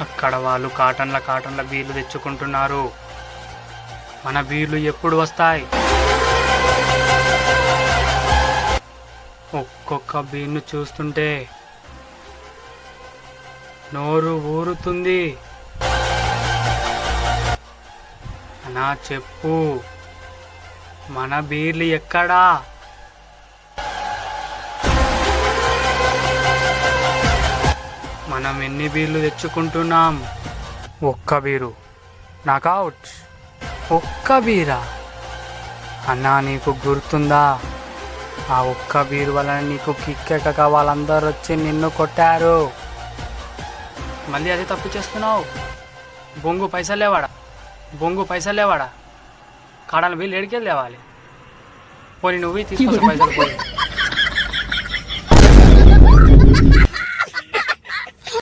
అక్కడ వాళ్ళు కాటన్ల బీర్లు తెచ్చుకుంటున్నారు. మన బీర్లు ఎప్పుడు వస్తాయి? ఒక్కొక్క బీర్ను చూస్తుంటే నోరు ఊరుతుంది. అన్నా చెప్పు, మన బీర్లు ఎక్కడా? మనం ఎన్ని బీర్లు తెచ్చుకుంటున్నాం? ఒక్క బీరు. నాకౌట్. ఒక్క బీరా? అన్నా నీకు గుర్తుందా? ఆ ఒక్క బీరు వలన నీకు కిక్కెక్కక వాళ్ళందరూ వచ్చి నిన్ను కొట్టారు. మళ్ళీ అదే తప్పు చేస్తున్నావు. బొంగు పైసలు లేవాడా? కాడాల బిల్లు ఎడికెళ్ళి లేవాలి. పోనీ నువ్వు తీసుకొస్తే పైసలు పోయి